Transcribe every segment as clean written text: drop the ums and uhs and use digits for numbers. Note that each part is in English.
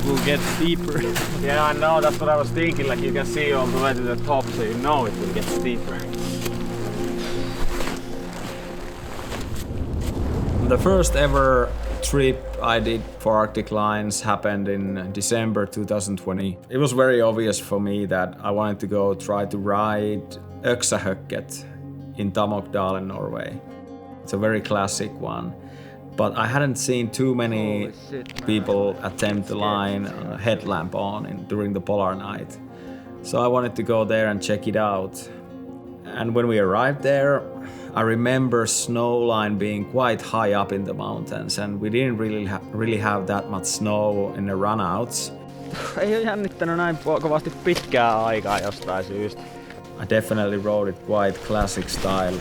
We'll get steeper. Yeah, I know, that's what I was thinking, like you can see all the way to the top, so you know it will get steeper. The first ever trip I did for Arctic Lines happened in December 2020. It was very obvious for me that I wanted to go try to ride Öksahökket in Tamokdalen, Norway. It's a very classic one. But I hadn't seen too many people attempt the line on a headlamp on during the polar night. So I wanted to go there and check it out. And when we arrived there, I remember snow line being quite high up in the mountains, and we didn't really have that much snow in the runouts. Ei ole jännittänyt näin kovasti pitkää aikaa jostain syystä. I definitely rode it quite classic style.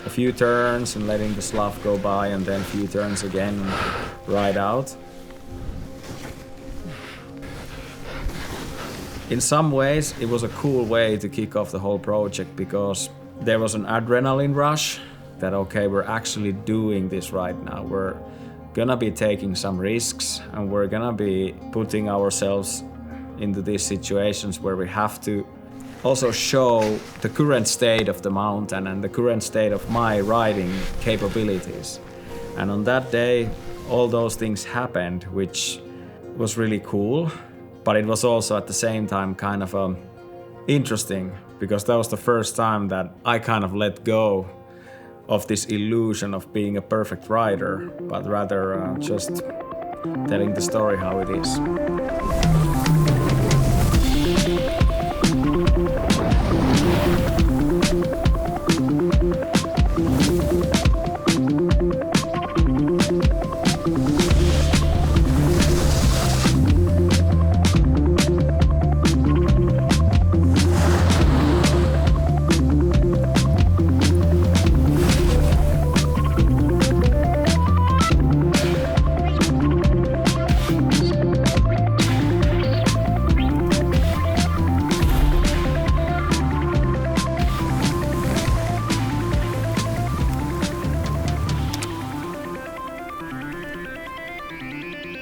A few turns and letting the slough go by, and then a few turns again and ride out. In some ways, it was a cool way to kick off the whole project because there was an adrenaline rush that, okay, we're actually doing this right now. We're gonna be taking some risks and we're gonna be putting ourselves into these situations where we have to also show the current state of the mountain and the current state of my riding capabilities. And on that day, all those things happened, which was really cool. But it was also at the same time kind of interesting because that was the first time that I kind of let go of this illusion of being a perfect rider, but rather just telling the story how it is.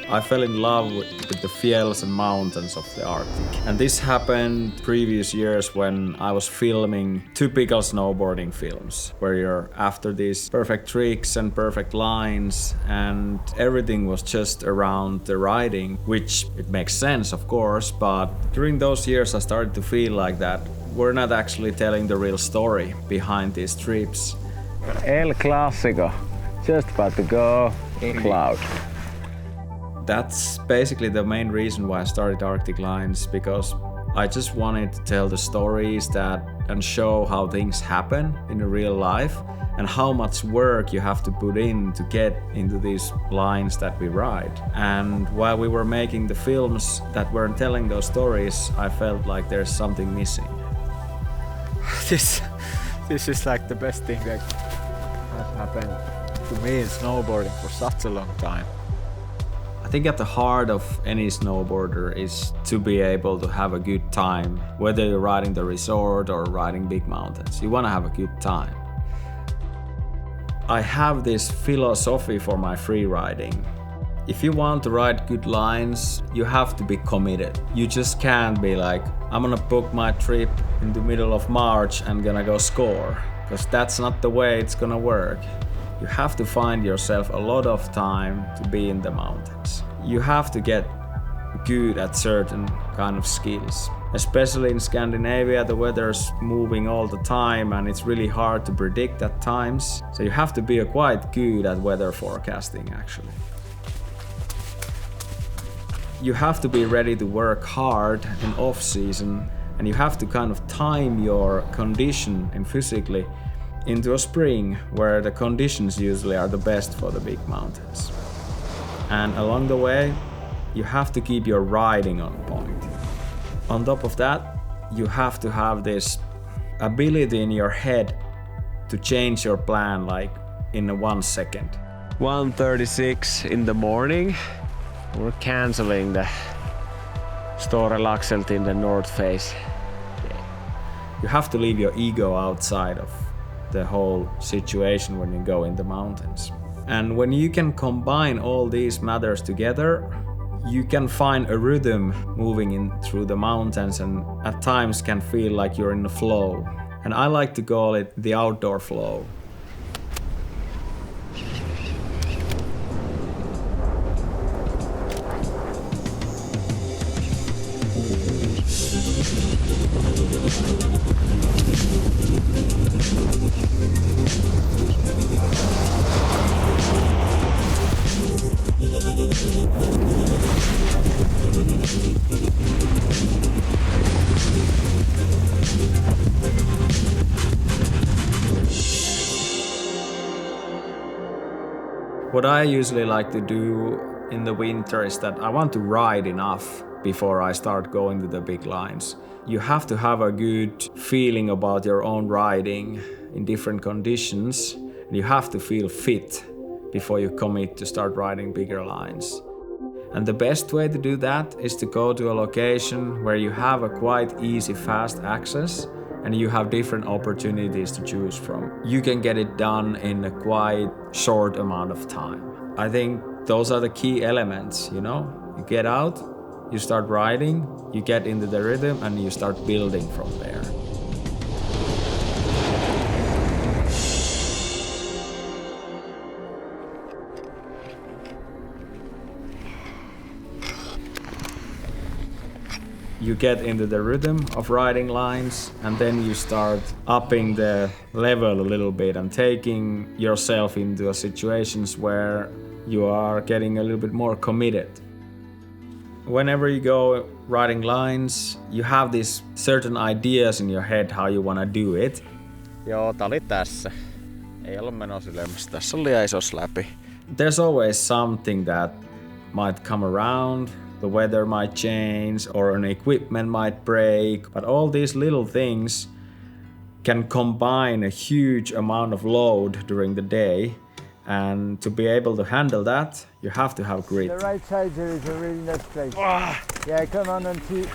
I fell in love with the fjälls and mountains of the Arctic. And this happened previous years when I was filming typical snowboarding films, where you're after these perfect tricks and perfect lines, and everything was just around the riding, which it makes sense, of course, but during those years I started to feel like that we're not actually telling the real story behind these trips. El Clasico, just about to go in cloud. That's basically the main reason why I started Arctic Lines, because I just wanted to tell the stories and show how things happen in real life and how much work you have to put in to get into these lines that we ride. And while we were making the films that were telling those stories, I felt like there's something missing. This is like the best thing that has happened to me in snowboarding for such a long time. I think at the heart of any snowboarder is to be able to have a good time, whether you're riding the resort or riding big mountains. You want to have a good time. I have this philosophy for my free riding. If you want to ride good lines, you have to be committed. You just can't be like, I'm gonna book my trip in the middle of March and gonna go score, because that's not the way it's gonna work. You have to find yourself a lot of time to be in the mountains. You have to get good at certain kind of skills. Especially in Scandinavia, the weather's moving all the time and it's really hard to predict at times. So you have to be quite good at weather forecasting actually. You have to be ready to work hard in off-season, and you have to kind of time your condition and physically into a spring where the conditions usually are the best for the big mountains. And along the way, you have to keep your riding on point. On top of that, you have to have this ability in your head to change your plan like in 1 second. 1:36 in the morning. We're canceling the Store Laxelt in the North Face. You have to leave your ego outside of the whole situation when you go in the mountains. And when you can combine all these matters together, you can find a rhythm moving in through the mountains and at times can feel like you're in a flow. And I like to call it the outdoor flow. What I usually like to do in the winter is that I want to ride enough before I start going to the big lines. You have to have a good feeling about your own riding in different conditions, and you have to feel fit before you commit to start riding bigger lines. And the best way to do that is to go to a location where you have a quite easy, fast access and you have different opportunities to choose from. You can get it done in a quite short amount of time. I think those are the key elements, you know? You get out, you start riding, you get into the rhythm, and you start building from there. You get into the rhythm of riding lines, and then you start upping the level a little bit and taking yourself into situations where you are getting a little bit more committed. Whenever you go riding lines, you have these certain ideas in your head how you want to do it. Joo, tää oli tässä. Ei ollut menossa ylemmässä. Tässä oli isos läpi. There's always something that might come around. The weather might change or an equipment might break, but all these little things can combine a huge amount of load during the day, and to be able to handle that, you have to have grit. The right side there is a really nice place. Yeah, come on Antti.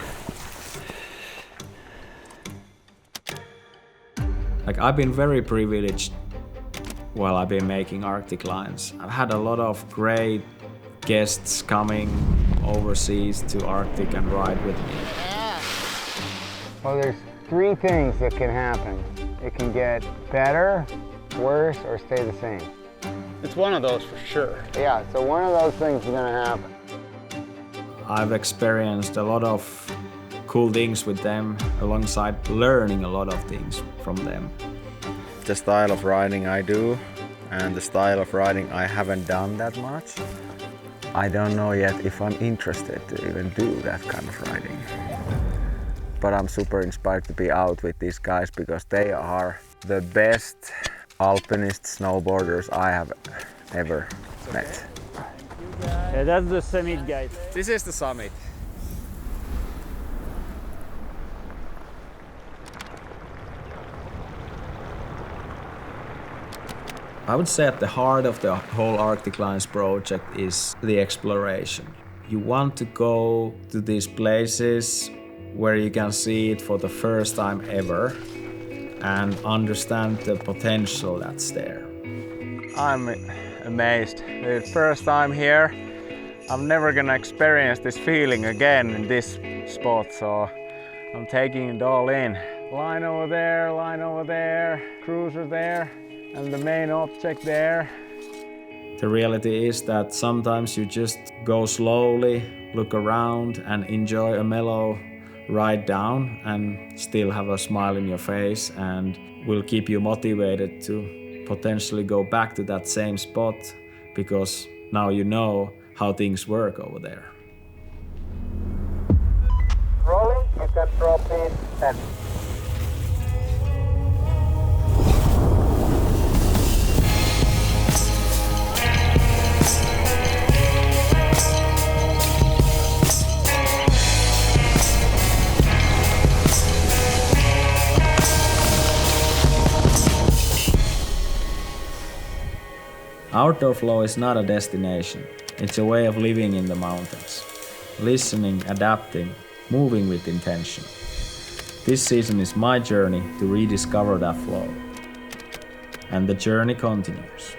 Like, I've been very privileged while I've been making Arctic lines. I've had a lot of great guests coming overseas to Arctic and ride with me. Well, there's three things that can happen. It can get better, worse, or stay the same. It's one of those for sure. Yeah, so one of those things is gonna happen. I've experienced a lot of cool things with them alongside learning a lot of things from them. The style of riding I do and the style of riding I haven't done that much. I don't know yet if I'm interested to even do that kind of riding. But I'm super inspired to be out with these guys because they are the best alpinist snowboarders I have ever met. Yeah, that's the summit, guys. This is the summit. I would say at the heart of the whole Arctic Lines project is the exploration. You want to go to these places where you can see it for the first time ever and understand the potential that's there. I'm amazed. The first time here, I'm never gonna experience this feeling again in this spot, so I'm taking it all in. Line over there, cruiser there, and the main object there. The reality is that sometimes you just go slowly, look around and enjoy a mellow ride down and still have a smile in your face, and will keep you motivated to potentially go back to that same spot because now you know how things work over there. Rolling, you can drop in 10. Outdoor flow is not a destination, it's a way of living in the mountains. Listening, adapting, moving with intention. This season is my journey to rediscover that flow. And the journey continues.